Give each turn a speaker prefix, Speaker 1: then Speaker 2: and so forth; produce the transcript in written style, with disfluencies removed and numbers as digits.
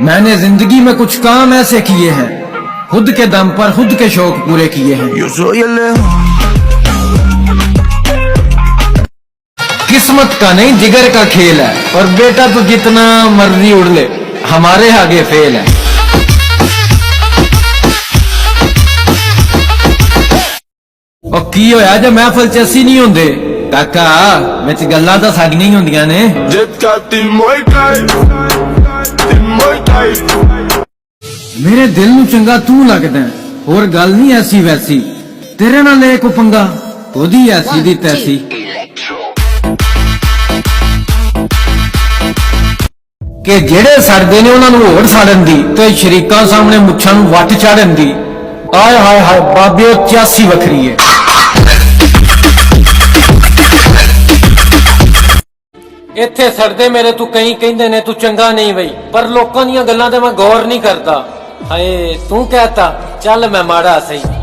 Speaker 1: मैंने जिंदगी में कुछ काम ऐसे किए हैं, खुद के दम पर खुद के शौक पूरे किए हैं। किस्मत का नहीं जिगर का खेल है, और बेटा तो जितना मर्जी उड़ ले हमारे आगे फेल है। और की होया जब महफिल च असी नहीं होंदे काका, विच गल्लां तां साडियां ही होंदियां ने। मेरे दिल नूं चंगा तू लगदा है, होर गल नहीं ऐसी वैसी, तेरे नाल ले को पंगा ओदी ऐसी दी तैसी। कि जेड़े सड़दे ने उन्हां नूं होर सड़न दी ते शरीकां सामने मुच्छां नूं वट चाड़न दी। आय हाय हाय बाबे च्यासी वखरी है। इत्थे सड़दे मेरे तू कई कहंदे ने तू चंगा नहीं बई, पर लोकां दीयां गल्लां ते मैं गौर नहीं करदा। हाय तू कहता चल मैं माड़ा सही।